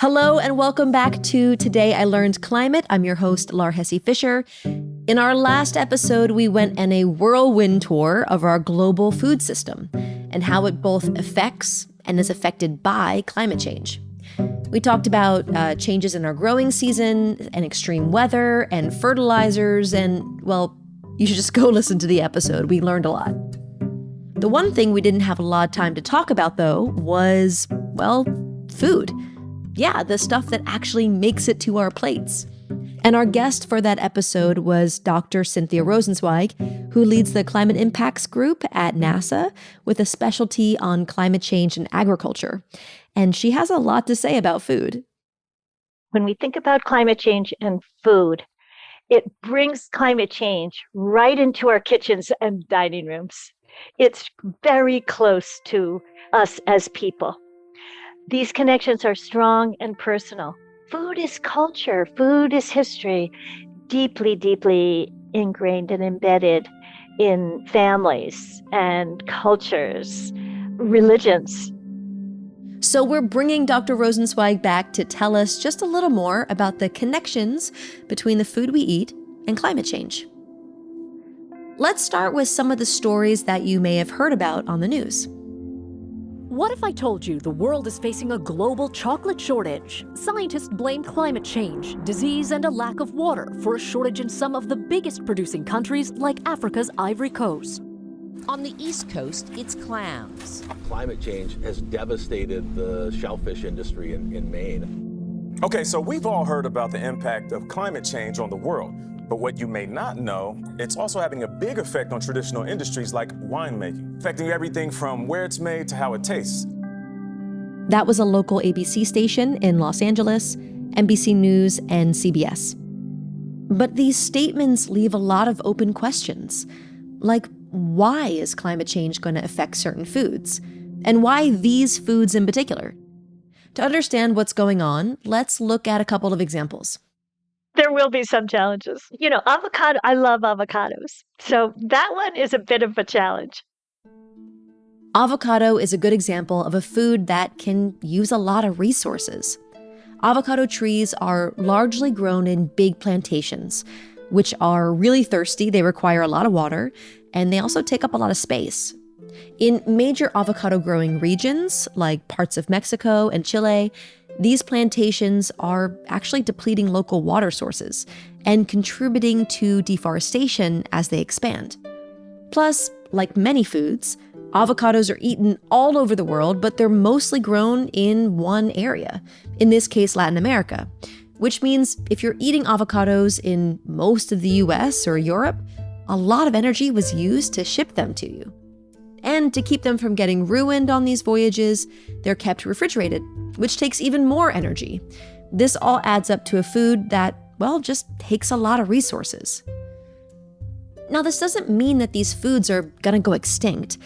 Hello and welcome back to Today I Learned Climate. I'm your host, Laur Fisher. In our last episode, we went on a whirlwind tour of our global food system and how it both affects and is affected by climate change. We talked about changes in our growing season and extreme weather and fertilizers and, well, you should just go listen to the episode. We learned a lot. The one thing we didn't have a lot of time to talk about, though, was, well, food. Yeah, the stuff that actually makes it to our plates. And our guest for that episode was Dr. Cynthia Rosenzweig, who leads the Climate Impacts Group at NASA with a specialty on climate change and agriculture. And she has a lot to say about food. When we think about climate change and food, it brings climate change right into our kitchens and dining rooms. It's very close to us as people. These connections are strong and personal. Food is culture. Food is history, deeply, deeply ingrained and embedded in families and cultures, religions. So we're bringing Dr. Rosenzweig back to tell us just a little more about the connections between the food we eat and climate change. Let's start with some of the stories that you may have heard about on the news. What if I told you the world is facing a global chocolate shortage? Scientists blame climate change, disease, and a lack of water for a shortage in some of the biggest producing countries like Africa's Ivory Coast. On the East Coast, it's clams. Climate change has devastated the shellfish industry in Maine. Okay, so we've all heard about the impact of climate change on the world. But what you may not know, it's also having a big effect on traditional industries like winemaking, affecting everything from where it's made to how it tastes. That was a local ABC station in Los Angeles, NBC News, and CBS. But these statements leave a lot of open questions, like why is climate change going to affect certain foods? And why these foods in particular? To understand what's going on, let's look at a couple of examples. There will be some challenges. Avocado, I love avocados. So that one is a bit of a challenge. Avocado is a good example of a food that can use a lot of resources. Avocado trees are largely grown in big plantations, which are really thirsty. They require a lot of water, and they also take up a lot of space. In major avocado growing regions, like parts of Mexico and Chile, these plantations are actually depleting local water sources and contributing to deforestation as they expand. Plus, like many foods, avocados are eaten all over the world, but they're mostly grown in one area, in this case, Latin America, which means if you're eating avocados in most of the US or Europe, a lot of energy was used to ship them to you. And to keep them from getting ruined on these voyages, they're kept refrigerated, which takes even more energy. This all adds up to a food that, well, just takes a lot of resources. Now, this doesn't mean that these foods are gonna go extinct,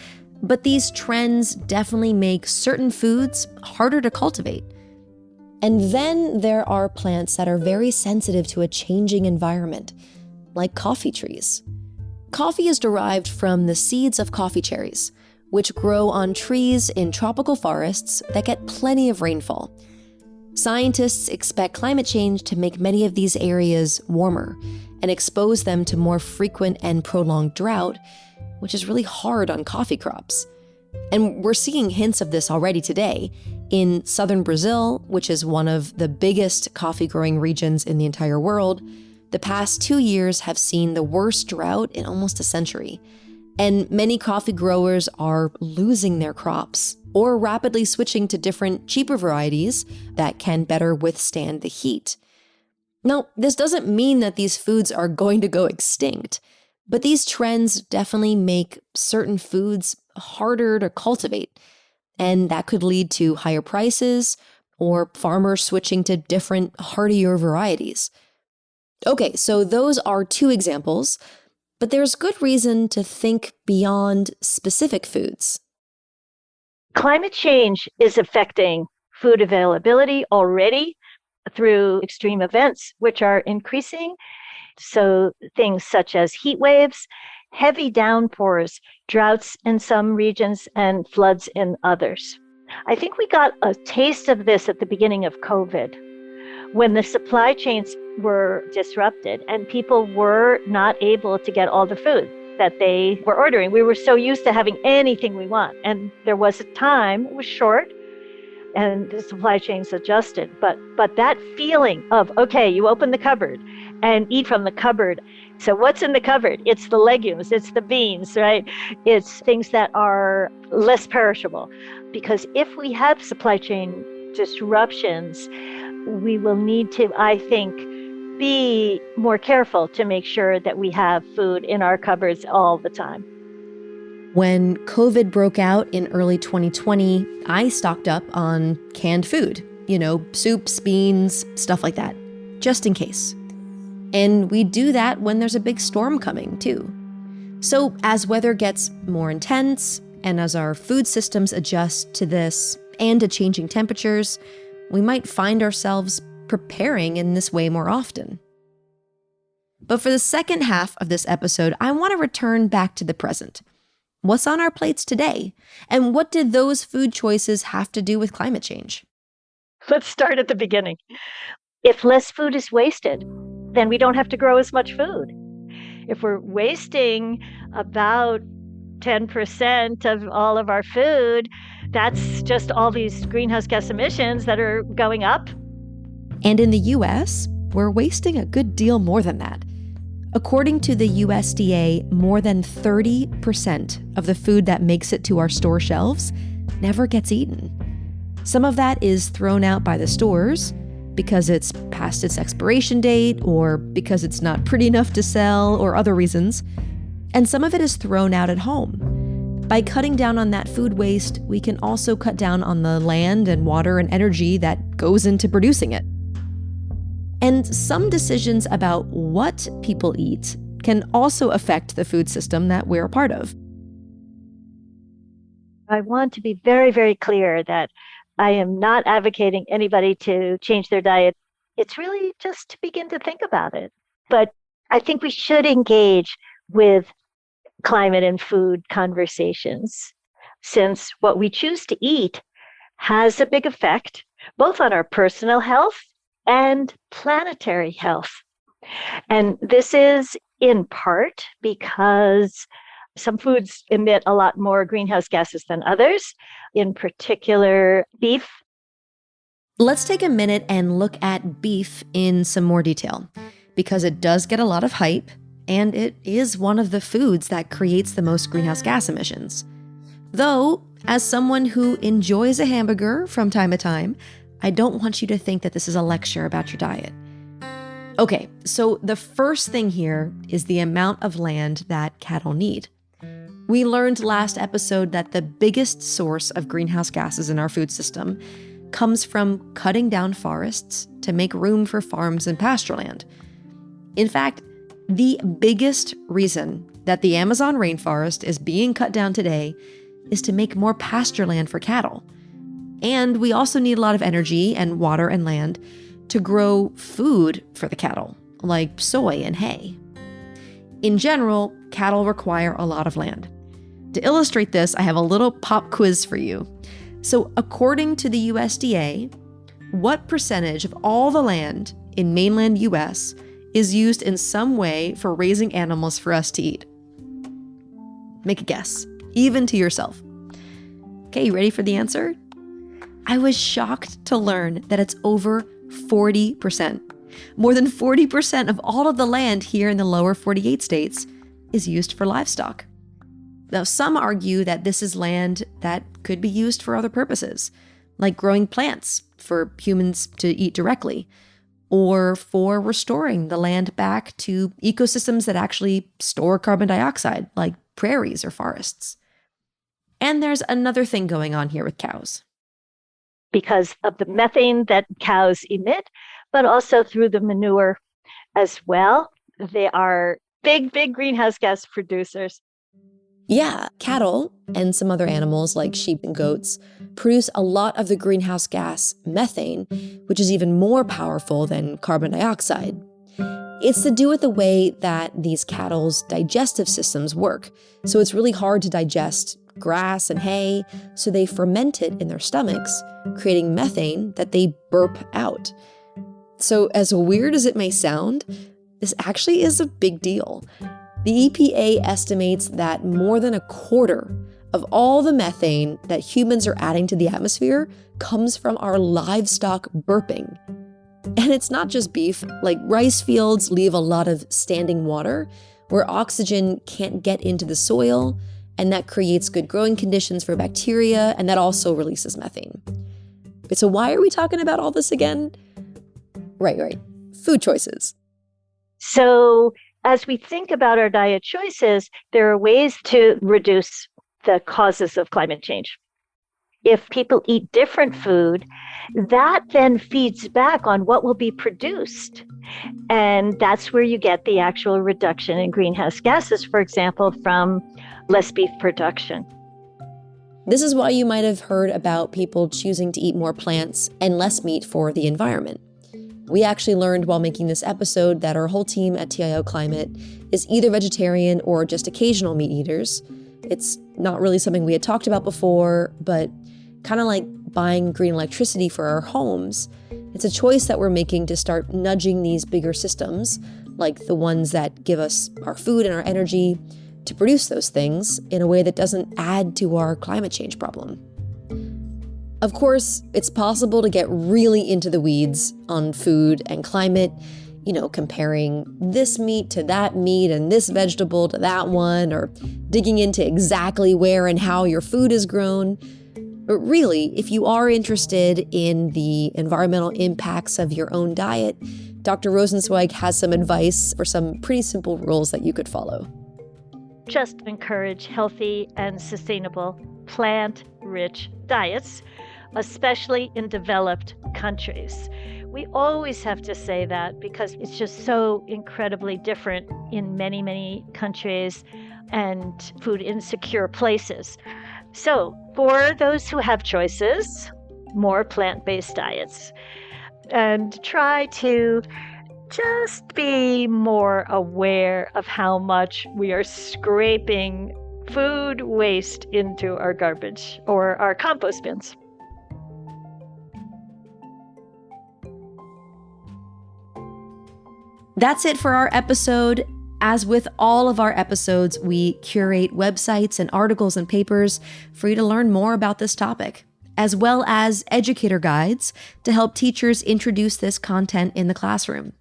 but these trends definitely make certain foods harder to cultivate. And then there are plants that are very sensitive to a changing environment, like coffee trees. Coffee is derived from the seeds of coffee cherries, which grow on trees in tropical forests that get plenty of rainfall. Scientists expect climate change to make many of these areas warmer and expose them to more frequent and prolonged drought, which is really hard on coffee crops. And we're seeing hints of this already today. In southern Brazil, which is one of the biggest coffee growing regions in the entire world, the past 2 years have seen the worst drought in almost a century, and many coffee growers are losing their crops or rapidly switching to different, cheaper varieties that can better withstand the heat. Now, this doesn't mean that these foods are going to go extinct, but these trends definitely make certain foods harder to cultivate, and that could lead to higher prices or farmers switching to different, hardier varieties. Okay, so those are two examples, but there's good reason to think beyond specific foods. Climate change is affecting food availability already through extreme events, which are increasing. So things such as heat waves, heavy downpours, droughts in some regions, and floods in others. I think we got a taste of this at the beginning of COVID, when the supply chains were disrupted and people were not able to get all the food that they were ordering. We were so used to having anything we want. And there was a time, it was short, and the supply chains adjusted. But that feeling of, okay, you open the cupboard and eat from the cupboard. So what's in the cupboard? It's the legumes, it's the beans, right? It's things that are less perishable. Because if we have supply chain disruptions, we will need to, I think, be more careful to make sure that we have food in our cupboards all the time. When COVID broke out in early 2020, I stocked up on canned food, soups, beans, stuff like that, just in case. And we do that when there's a big storm coming, too. So as weather gets more intense, and as our food systems adjust to this and to changing temperatures, we might find ourselves preparing in this way more often. But for the second half of this episode, I want to return back to the present. What's on our plates today? And what did those food choices have to do with climate change? Let's start at the beginning. If less food is wasted, then we don't have to grow as much food. If we're wasting about 10% of all of our food, that's just all these greenhouse gas emissions that are going up. And in the US, we're wasting a good deal more than that. According to the USDA, more than 30% of the food that makes it to our store shelves never gets eaten. Some of that is thrown out by the stores because it's past its expiration date or because it's not pretty enough to sell or other reasons. And some of it is thrown out at home. By cutting down on that food waste, we can also cut down on the land and water and energy that goes into producing it. And some decisions about what people eat can also affect the food system that we're a part of. I want to be very, very clear that I am not advocating anybody to change their diet. It's really just to begin to think about it. But I think we should engage with climate and food conversations, since what we choose to eat has a big effect both on our personal health and planetary health. And this is in part because some foods emit a lot more greenhouse gases than others, in particular beef. Let's take a minute and look at beef in some more detail, because it does get a lot of hype, and it is one of the foods that creates the most greenhouse gas emissions. Though, as someone who enjoys a hamburger from time to time, I don't want you to think that this is a lecture about your diet. Okay, so the first thing here is the amount of land that cattle need. We learned last episode that the biggest source of greenhouse gases in our food system comes from cutting down forests to make room for farms and pasture land. In fact, the biggest reason that the Amazon rainforest is being cut down today is to make more pasture land for cattle. And we also need a lot of energy and water and land to grow food for the cattle, like soy and hay. In general, cattle require a lot of land. To illustrate this, I have a little pop quiz for you. So according to the USDA, what percentage of all the land in mainland US is used in some way for raising animals for us to eat? Make a guess, even to yourself. Okay, you ready for the answer? I was shocked to learn that it's over 40%. More than 40% of all of the land here in the lower 48 states is used for livestock. Now, some argue that this is land that could be used for other purposes, like growing plants for humans to eat directly, or for restoring the land back to ecosystems that actually store carbon dioxide, like prairies or forests. And there's another thing going on here with cows. Because of the methane that cows emit, but also through the manure as well. They are big, big greenhouse gas producers. Yeah, cattle and some other animals like sheep and goats produce a lot of the greenhouse gas methane, which is even more powerful than carbon dioxide. It's to do with the way that these cattle's digestive systems work. So it's really hard to digest grass and hay, so they ferment it in their stomachs, creating methane that they burp out. So as weird as it may sound, this actually is a big deal. The EPA estimates that more than a quarter of all the methane that humans are adding to the atmosphere comes from our livestock burping. And it's not just beef, like rice fields leave a lot of standing water where oxygen can't get into the soil, and that creates good growing conditions for bacteria, and that also releases methane. So why are we talking about all this again? Right. Food choices. So as we think about our diet choices, there are ways to reduce the causes of climate change. If people eat different food, that then feeds back on what will be produced. And that's where you get the actual reduction in greenhouse gases, for example, from less beef production. This is why you might have heard about people choosing to eat more plants and less meat for the environment. We actually learned while making this episode that our whole team at TIL Climate is either vegetarian or just occasional meat eaters. It's not really something we had talked about before, but kind of like buying green electricity for our homes, it's a choice that we're making to start nudging these bigger systems, like the ones that give us our food and our energy, to produce those things in a way that doesn't add to our climate change problem. Of course, it's possible to get really into the weeds on food and climate, comparing this meat to that meat and this vegetable to that one, or digging into exactly where and how your food is grown. But really, if you are interested in the environmental impacts of your own diet, Dr. Rosenzweig has some advice for some pretty simple rules that you could follow. Just encourage healthy and sustainable plant-rich diets, especially in developed countries. We always have to say that because it's just so incredibly different in many, many countries and food insecure places. So for those who have choices, more plant-based diets, and try to just be more aware of how much we are scraping food waste into our garbage or our compost bins. That's it for our episode. As with all of our episodes, we curate websites and articles and papers for you to learn more about this topic, as well as educator guides to help teachers introduce this content in the classroom.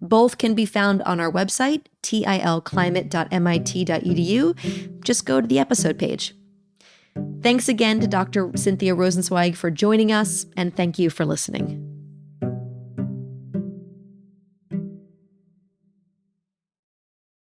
Both can be found on our website, tilclimate.mit.edu. Just go to the episode page. Thanks again to Dr. Cynthia Rosenzweig for joining us, and thank you for listening.